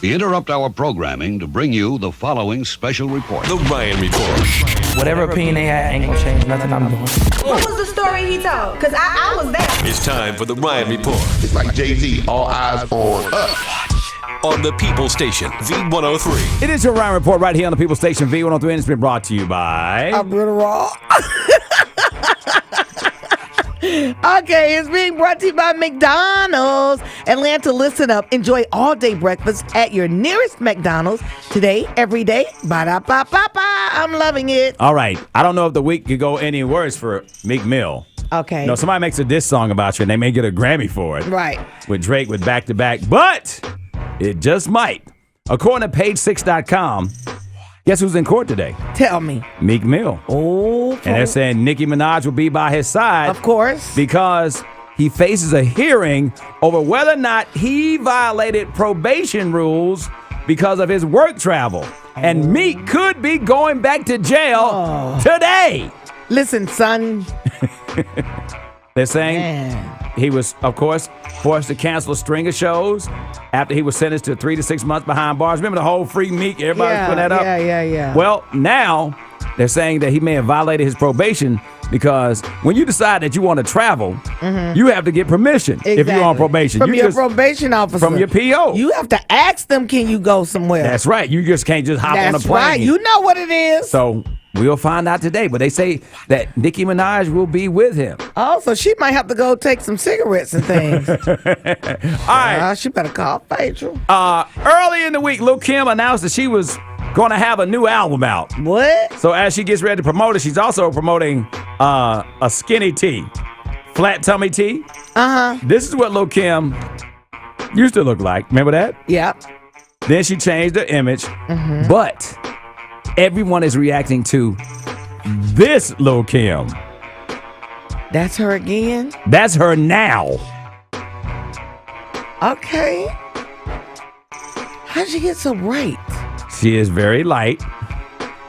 We interrupt our programming to bring you the following special report. The Ryan Report. Whatever opinion they had ain't gonna change nothing I'm doing. What was the story he told? Because I was there. It's time for the Ryan Report. It's like Jay-Z, all eyes on us. On the People Station, V103. It is your Ryan Report right here on the People Station, V103, and it's been brought to you by... I'm really raw. Okay, it's being brought to you by McDonald's. Atlanta, listen up. Enjoy all-day breakfast at your nearest McDonald's today, every day. Ba-da-ba-ba-ba. I'm loving it. All right. I don't know if the week could go any worse for Meek Mill. Okay. You know, somebody makes a diss song about you, and they may get a Grammy for it. Right. With Drake with back-to-back. But it just might. According to page6.com, guess who's in court today? Tell me. Meek Mill. Oh. And they're saying Nicki Minaj will be by his side. Of course. Because he faces a hearing over whether or not he violated probation rules because of his work travel. And Meek could be going back to jail today. Listen, son. They're saying he was, of course, forced to cancel a string of shows after he was sentenced to 3 to 6 months behind bars. Remember the whole Free Meek? Everybody put that up? Yeah. Well, now they're saying that he may have violated his probation because when you decide that you want to travel, you have to get permission if you're on probation. From your probation officer. From your PO. You have to ask them, can you go somewhere? That's right. You just can't just hop on a plane. That's right. You know what it is. So we'll find out today. But they say that Nicki Minaj will be with him. Oh, so she might have to go take some cigarettes and things. All right. She better call Phaedra. Early in the week, Lil' Kim announced that she was going to have a new album out. What? So as she gets ready to promote it, she's also promoting a skinny tee, flat tummy tee. This is what Lil' Kim used to look like. Remember that? Yeah. Then she changed her image. But everyone is reacting to this Lil' Kim. That's her again? That's her now. Okay. How'd she get so right? She is very light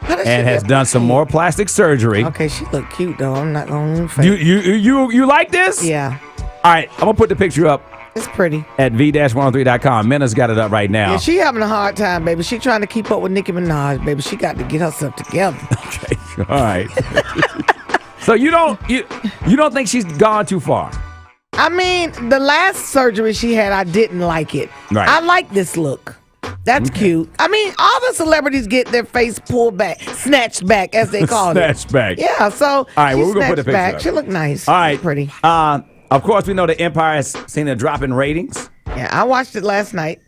and has done some more plastic surgery. Okay, she look cute though. I'm not gonna fake. You like this? Yeah. All right, I'm gonna put the picture up. It's pretty. At v-103.com. Minna's got it up right now. Yeah, she having a hard time, baby. She trying to keep up with Nicki Minaj, baby. She got to get herself together. Okay, all right. So you don't think she's gone too far? I mean, the last surgery she had, I didn't like it. Right. I like this look. That's cute. I mean, all the celebrities get their face pulled back, snatched back, as they call it. Snatched back. Yeah, so all right, well, we're going to put the picture back. up. She look nice. All right. Pretty. Of course, we know the Empire has seen a drop in ratings. Yeah, I watched it last night.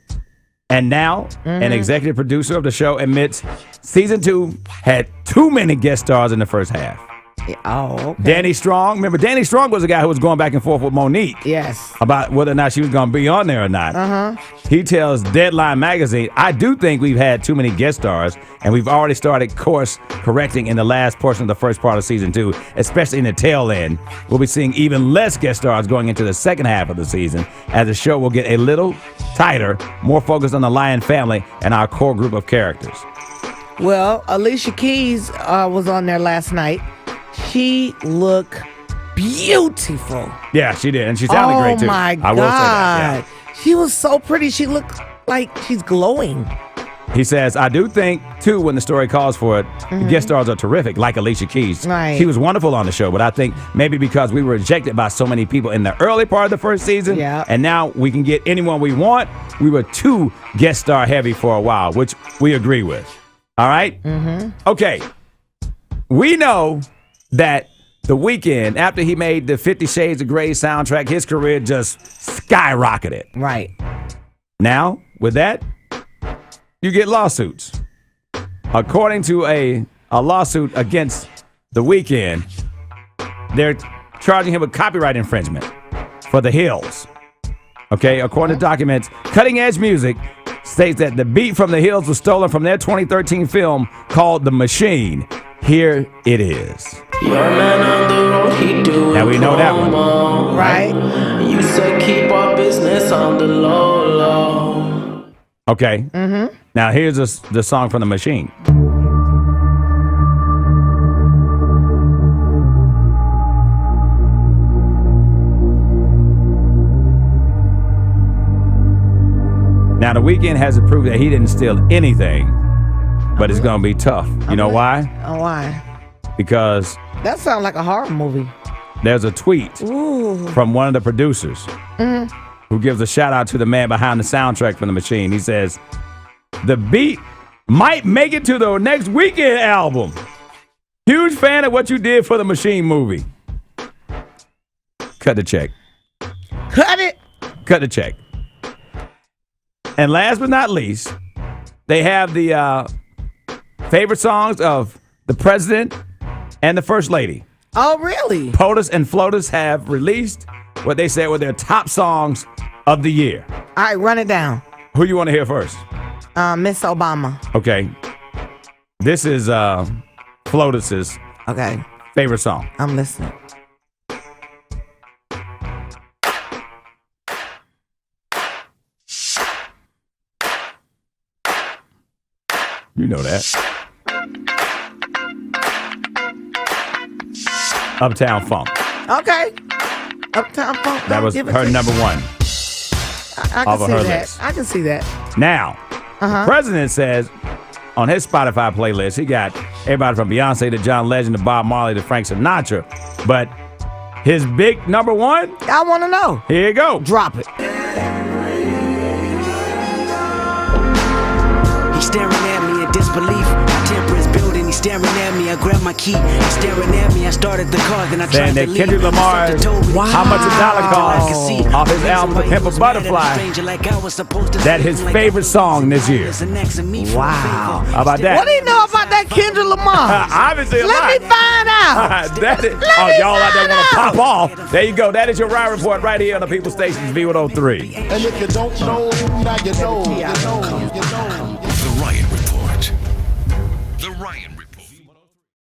And now, an executive producer of the show admits season 2 had too many guest stars in the first half. Yeah, oh, okay. Danny Strong. Remember, Danny Strong was the guy who was going back and forth with Monique. Yes. About whether or not she was going to be on there or not. He tells Deadline Magazine, I do think we've had too many guest stars, and we've already started course correcting in the last portion of the first part of season 2, especially in the tail end. We'll be seeing even less guest stars going into the second half of the season, as the show will get a little tighter, more focused on the Lion family and our core group of characters. Well, Alicia Keys was on there last night. She looked beautiful. Yeah, she did. And she sounded great, too. Oh, my God. I will say that, yeah. She was so pretty. She looked like she's glowing. He says, I do think, too, when the story calls for it, the guest stars are terrific, like Alicia Keys. Right. She was wonderful on the show, but I think maybe because we were rejected by so many people in the early part of the first season, and now we can get anyone we want, we were too guest star heavy for a while, which we agree with. All right? Okay. We know that The Weeknd, after he made the 50 Shades of Grey soundtrack, his career just skyrocketed. Right. Now, with that, you get lawsuits. According to a lawsuit against The Weeknd, they're charging him with copyright infringement for The Hills. Okay, according to documents, Cutting Edge Music states that the beat from The Hills was stolen from their 2013 film called The Machine. Here it is. Now we know that one. Right. You said keep our business on the low. Okay. Now here's the song from The Machine. Now, The Weeknd has to prove that he didn't steal anything, but it's going to be tough. You know why? Oh, why? Because That sounds like a horror movie. there's a tweet from one of the producers who gives a shout out to the man behind the soundtrack for The Machine. He says, the beat might make it to the next Weeknd album. Huge fan of what you did for the Machine movie. Cut the check. Cut it. Cut the check. And last but not least, they have the favorite songs of the president and the first lady. Oh, really? POTUS and FLOTUS have released what they said were their top songs of the year. All right, run it down. Who you want to hear first? Miss Obama. Okay. This is FLOTUS's Okay, favorite song. I'm listening. You know that. Uptown Funk. Okay. Uptown Funk. That was give it her to- number one. I off can of see her that. list. I can see that. Now, the president says on his Spotify playlist, he got everybody from Beyonce to John Legend to Bob Marley to Frank Sinatra. But his big number one, I want to know. here you go. Drop it. He's staring at me in disbelief. My temper is building. He's staring at me. I grab my key. He's staring at me. I started the car. Then I Saying tried that to leave. Kendrick Lamar, Something told me to how much a dollar I costs could see. off his The album, reason To why Pimp he a was mad at a Butterfly, stranger like I was supposed to that see his him like favorite I was song this year. supposed to next to me for Wow. a favor. How about that? What do you know about that Kendrick Lamar? Obviously a lot. Let me find out. That is, Let oh, me y'all out there find want to out. pop off. There you go. That is your Ride Report right here on the People Stations V103. And if you don't know, now you know. The Ryan Report. The Ryan